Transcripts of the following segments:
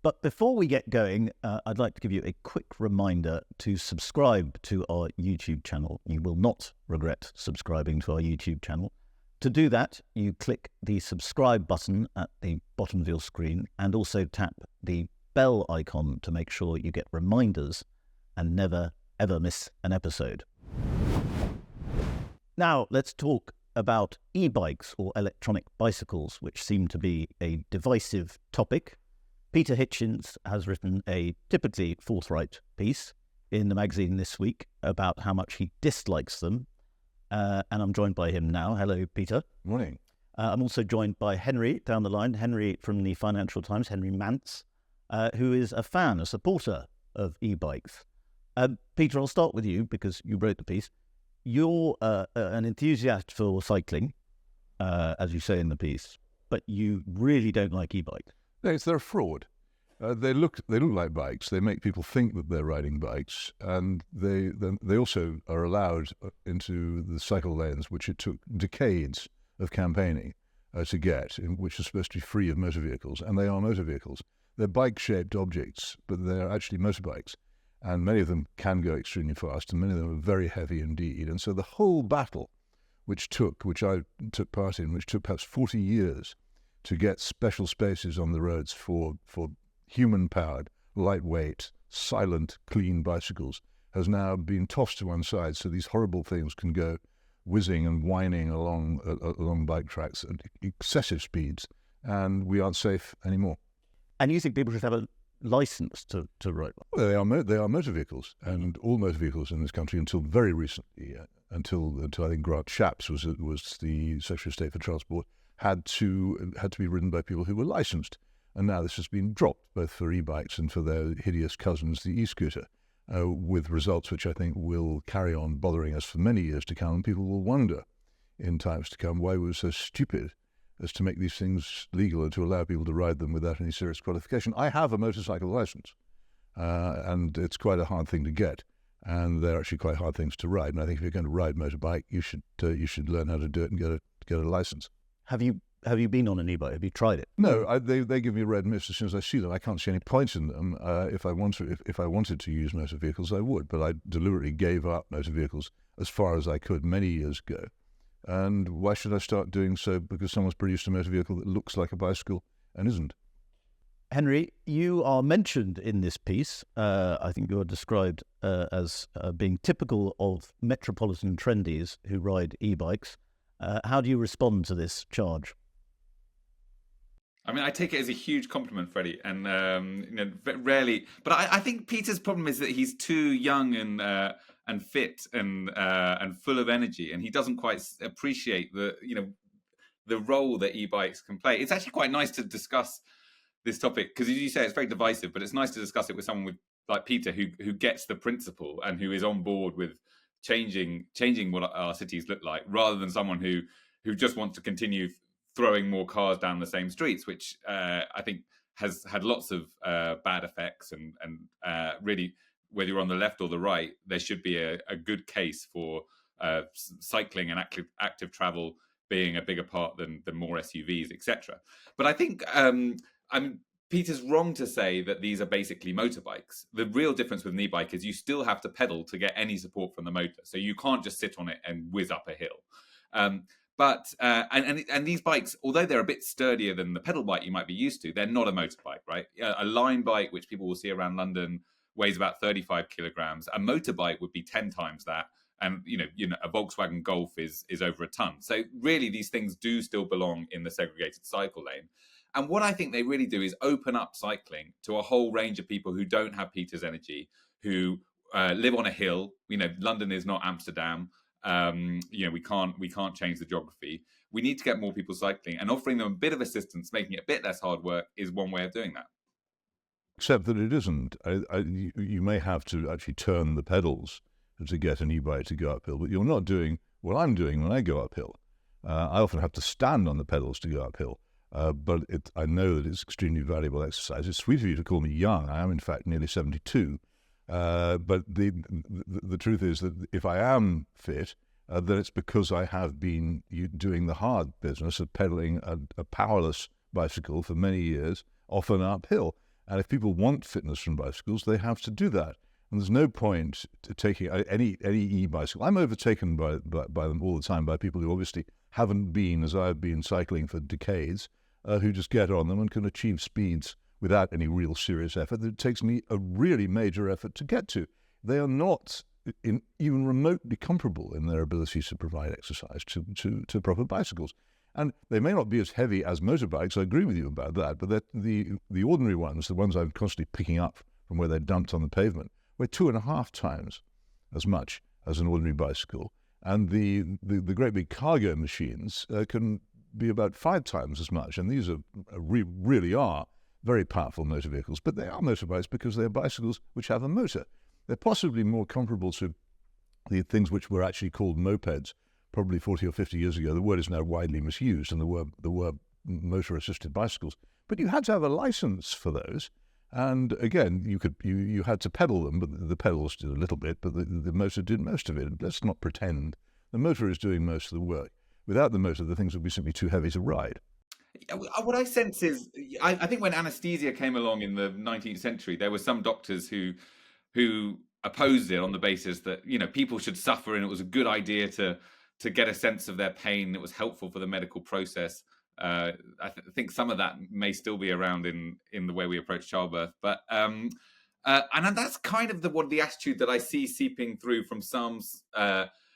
But before we get going, I'd like to give you a quick reminder to subscribe to our YouTube channel. You will not regret subscribing to our YouTube channel. To do that, you click the subscribe button at the bottom of your screen and also tap the bell icon to make sure you get reminders and never, ever miss an episode. Now, let's talk about e-bikes or electronic bicycles, which seem to be a divisive topic. Peter Hitchens has written a typically forthright piece in the magazine this week about how much he dislikes them. And I'm joined by him now. Hello, Peter. Morning. I'm also joined by Henry down the line, Henry from the Financial Times, Henry Mance, who is a fan, a supporter of e-bikes. Peter, I'll start with you because you wrote the piece. You're an enthusiast for cycling, as you say in the piece, but you really don't like e-bikes. No, they're a fraud. They look like bikes. They make people think that they're riding bikes, and they also are allowed into the cycle lanes, which it took decades of campaigning to get, which are supposed to be free of motor vehicles, and they are motor vehicles. They're bike-shaped objects, but they're actually motorbikes, and many of them can go extremely fast, and many of them are very heavy indeed. And so the whole battle, which I took part in, which took perhaps 40 years, to get special spaces on the roads for human-powered, lightweight, silent, clean bicycles, has now been tossed to one side so these horrible things can go whizzing and whining along bike tracks at excessive speeds, and we aren't safe anymore. And you think people should have a license to ride one? Well, they are motor vehicles, and all motor vehicles in this country until very recently, until I think Grant Shapps was the Secretary of State for Transport, had to be ridden by people who were licensed. And now this has been dropped, both for e-bikes and for their hideous cousins, the e-scooter, with results which I think will carry on bothering us for many years to come. And people will wonder in times to come why we were so stupid as to make these things legal and to allow people to ride them without any serious qualification. I have a motorcycle license, and it's quite a hard thing to get. And they're actually quite hard things to ride. And I think if you're going to ride motorbike, you should learn how to do it and get a license. Have you been on an e-bike? Have you tried it? No, they give me a red mist as soon as I see them. I can't see any point in them. If I wanted to use motor vehicles, I would, but I deliberately gave up motor vehicles as far as I could many years ago. And why should I start doing so because someone's produced a motor vehicle that looks like a bicycle and isn't? Henry, you are mentioned in this piece. I think you are described as being typical of metropolitan trendies who ride e-bikes. How do you respond to this charge? I mean, I take it as a huge compliment, Freddie, and rarely. But I think Peter's problem is that he's too young and fit and full of energy, and he doesn't quite appreciate the role that e-bikes can play. It's actually quite nice to discuss this topic because, as you say, it's very divisive. But it's nice to discuss it with someone like Peter who gets the principle and who is on board with changing what our cities look like, rather than someone who just wants to continue throwing more cars down the same streets, which I think has had lots of bad effects. And really, whether you're on the left or the right, there should be a good case for cycling and active travel being a bigger part than more SUVs, etc. But I think Peter's wrong to say that these are basically motorbikes. The real difference with an e-bike is you still have to pedal to get any support from the motor. So you can't just sit on it and whiz up a hill. But these bikes, although they're a bit sturdier than the pedal bike you might be used to, they're not a motorbike, right? A line bike, which people will see around London, weighs about 35 kilograms. A motorbike would be 10 times that. And, a Volkswagen Golf is over a ton. So really, these things do still belong in the segregated cycle lane. And what I think they really do is open up cycling to a whole range of people who don't have Peter's energy, who live on a hill. London is not Amsterdam. We can't change the geography. We need to get more people cycling, and offering them a bit of assistance, making it a bit less hard work, is one way of doing that. Except that it isn't. You may have to actually turn the pedals to get an e-bike to go uphill, but you're not doing what I'm doing when I go uphill. I often have to stand on the pedals to go uphill. But I know that it's extremely valuable exercise. It's sweet of you to call me young. I am, in fact, nearly 72. But the truth is that if I am fit, then it's because I have been doing the hard business of pedaling a powerless bicycle for many years, often uphill. And if people want fitness from bicycles, they have to do that. And there's no point to taking any e-bicycle. I'm overtaken by them all the time, by people who obviously haven't been, as I've been, cycling for decades, who just get on them and can achieve speeds without any real serious effort that it takes me a really major effort to get to. They are not even remotely comparable in their ability to provide exercise to proper bicycles. And they may not be as heavy as motorbikes, I agree with you about that, but the ordinary ones, the ones I'm constantly picking up from where they're dumped on the pavement, weigh 2.5 times as much as an ordinary bicycle. And the great big cargo machines can be about 5 times as much. And these really are very powerful motor vehicles. But they are motorbikes because they are bicycles which have a motor. They're possibly more comparable to the things which were actually called mopeds probably 40 or 50 years ago. The word is now widely misused, and there were motor-assisted bicycles. But you had to have a license for those. And again, you had to pedal them, but the pedals did a little bit, but the motor did most of it. Let's not pretend the motor is doing most of the work. Without the motor, the things would be simply too heavy to ride. What I sense is, I think when anesthesia came along in the 19th century, there were some doctors who opposed it on the basis that, you know, people should suffer and it was a good idea to get a sense of their pain. It was helpful for the medical process. I think some of that may still be around in the way we approach childbirth, but and that's kind of the attitude that I see seeping through from some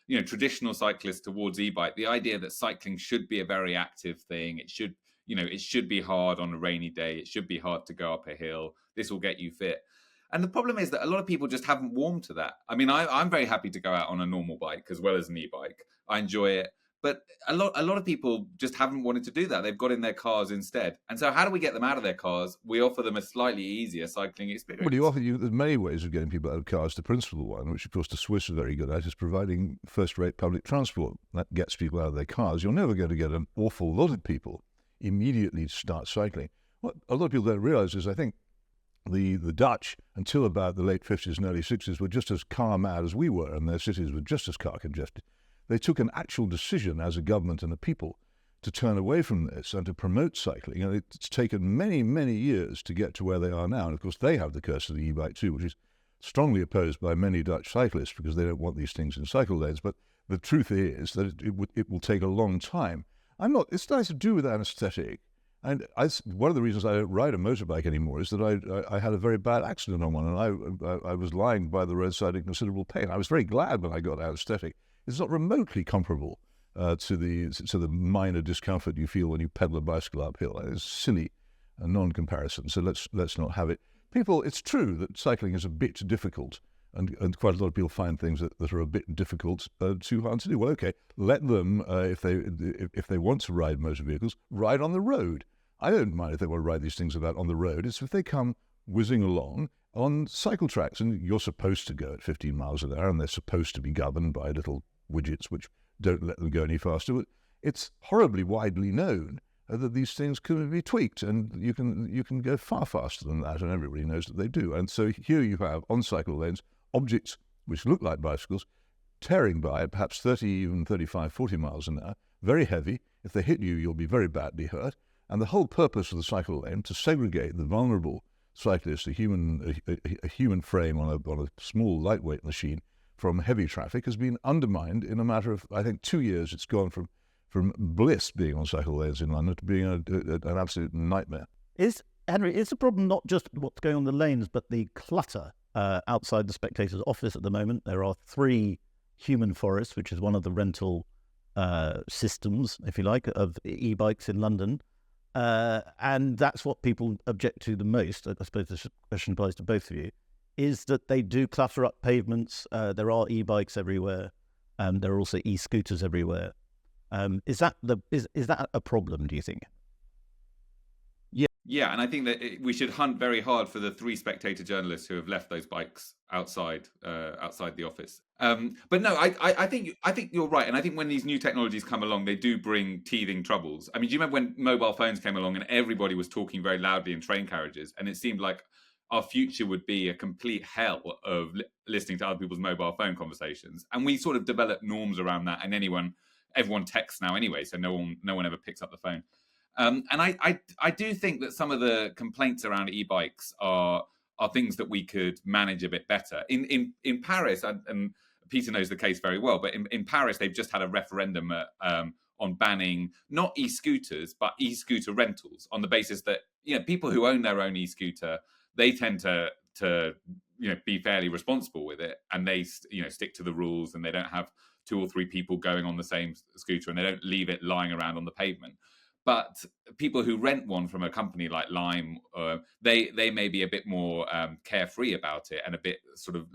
traditional cyclists towards e-bike. The idea that cycling should be a very active thing. It should be hard on a rainy day. It should be hard to go up a hill. This will get you fit. And the problem is that a lot of people just haven't warmed to that. I mean, I'm very happy to go out on a normal bike as well as an e-bike. I enjoy it. But a lot of people just haven't wanted to do that. They've got in their cars instead. And so how do we get them out of their cars? We offer them a slightly easier cycling experience. Well, there's many ways of getting people out of cars. The principal one, which of course the Swiss are very good at, is providing first-rate public transport. That gets people out of their cars. You're never going to get an awful lot of people immediately to start cycling. What a lot of people don't realize is, I think, the Dutch, until about the late 50s and early 60s, were just as car mad as we were, and their cities were just as car congested. They took an actual decision as a government and a people to turn away from this and to promote cycling. And it's taken many, many years to get to where they are now. And of course, they have the curse of the e-bike too, which is strongly opposed by many Dutch cyclists because they don't want these things in cycle lanes. But the truth is that it will take a long time. It's nice to do with anesthetic. And one of the reasons I don't ride a motorbike anymore is that I had a very bad accident on one, and I was lying by the roadside in considerable pain. I was very glad when I got anesthetic. It's not remotely comparable to the minor discomfort you feel when you pedal a bicycle uphill. It's silly, a non-comparison. So let's not have it. People, it's true that cycling is a bit difficult, and quite a lot of people find things that are a bit difficult, too hard to do. Well, okay, let them, if they want to ride motor vehicles, ride on the road. I don't mind if they want to ride these things about on the road. It's if they come whizzing along on cycle tracks, and you're supposed to go at 15 miles an hour, and they're supposed to be governed by little widgets which don't let them go any faster. But it's horribly widely known that these things can be tweaked, and you can go far faster than that, and everybody knows that they do. And so here you have, on cycle lanes, objects which look like bicycles tearing by at perhaps 30, even 35, 40 miles an hour, very heavy. If they hit you, you'll be very badly hurt. And the whole purpose of the cycle lane, to segregate the vulnerable cyclist, a human frame on a small, lightweight machine, from heavy traffic, has been undermined in a matter of, I think, 2 years. It's gone from bliss being on cycle lanes in London to being an absolute nightmare. Henry, is the problem not just what's going on the lanes, but the clutter outside the Spectator's office at the moment? There are 3 human forests, which is one of the rental systems, if you like, of e-bikes in London. And that's what people object to the most. I suppose this question applies to both of you, is that they do clutter up pavements. There are e-bikes everywhere. There are also e-scooters everywhere. Is that a problem, do you think? Yeah, and I think that we should hunt very hard for the 3 Spectator journalists who have left those bikes outside the office. But no, I think you're right, and I think when these new technologies come along, they do bring teething troubles. I mean, do you remember when mobile phones came along and everybody was talking very loudly in train carriages, and it seemed like our future would be a complete hell of listening to other people's mobile phone conversations, and we sort of developed norms around that. And everyone texts now anyway, so no one ever picks up the phone. And I do think that some of the complaints around e-bikes are things that we could manage a bit better. In Paris, and Peter knows the case very well, but in Paris, they've just had a referendum on banning not e-scooters, but e-scooter rentals, on the basis that, you know, people who own their own e-scooter, they tend to be fairly responsible with it, and they stick to the rules, and they don't have 2 or 3 people going on the same scooter, and they don't leave it lying around on the pavement. But people who rent one from a company like Lime, they may be a bit more carefree about it, and a bit sort of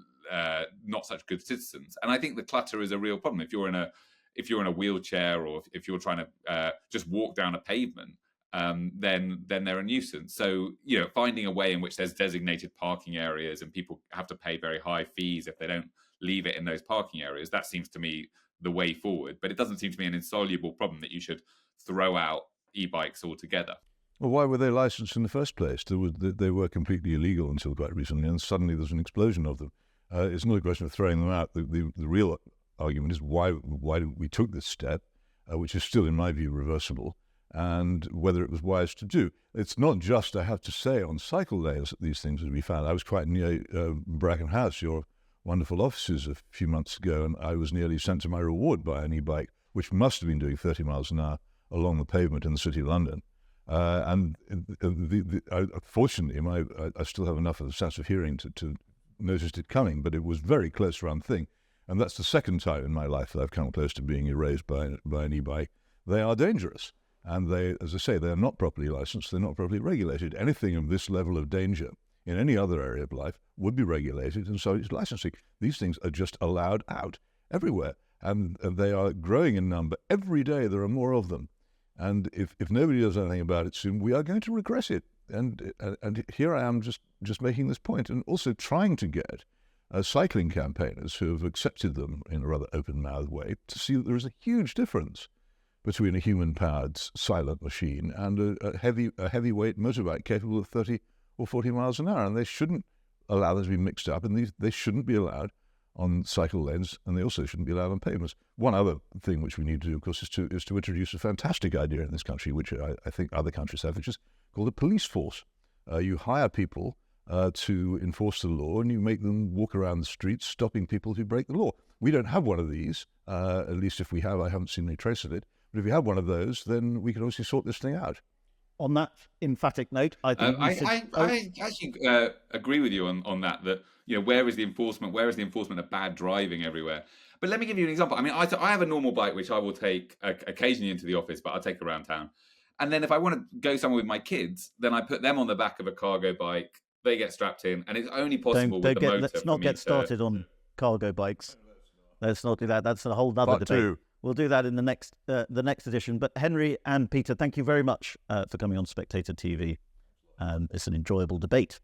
not such good citizens. And I think the clutter is a real problem. If you're in a wheelchair, or if you're trying to just walk down a pavement, then they're a nuisance. So, you know, finding a way in which there's designated parking areas and people have to pay very high fees if they don't leave it in those parking areas, that seems to me the way forward. But it doesn't seem to be an insoluble problem that you should throw out e-bikes altogether. Well, why were they licensed in the first place? They were completely illegal until quite recently, and suddenly there's an explosion of them. It's not a question of throwing them out. The real argument is why we took this step, which is still, in my view, reversible, and whether it was wise to do. It's not just, I have to say, on cycle lanes that these things would be found. I was quite near Bracken House, your wonderful offices, a few months ago, and I was nearly sent to my reward by an e-bike, which must have been doing 30 miles an hour along the pavement in the city of London. Fortunately, I still have enough of a sense of hearing to notice it coming, but it was very close round thing. And that's the second time in my life that I've come close to being erased by an e-bike. They are dangerous. And they, as I say, they're not properly licensed, they're not properly regulated. Anything of this level of danger in any other area of life would be regulated, and so it's licensing. These things are just allowed out everywhere, and they are growing in number. Every day there are more of them. And if nobody does anything about it soon, we are going to regress it. And here I am just making this point, and also trying to get cycling campaigners who have accepted them in a rather open-mouthed way to see that there is a huge difference between a human-powered silent machine and a heavyweight motorbike capable of 30 or 40 miles an hour. And they shouldn't allow them to be mixed up, and they shouldn't be allowed on cycle lanes, and they also shouldn't be allowed on pavements. One other thing which we need to do, of course, is to introduce a fantastic idea in this country, which I think other countries have, which is called a police force. You hire people to enforce the law, and you make them walk around the streets stopping people who break the law. We don't have one of these, at least if we have, I haven't seen any trace of it. But if we have one of those, then we can obviously sort this thing out. On that emphatic note, I think I actually agree with you on that. That, you know, where is the enforcement? Where is the enforcement of bad driving everywhere? But let me give you an example. I mean, I have a normal bike which I will take occasionally into the office, but I'll take around town. And then if I want to go somewhere with my kids, then I put them on the back of a cargo bike. They get strapped in, and it's only possible with the motor. Let's not get started on cargo bikes. Let's not do that. That's a whole other debate. We'll do that in the next edition. But Henry and Peter, thank you very much for coming on Spectator TV. It's an enjoyable debate.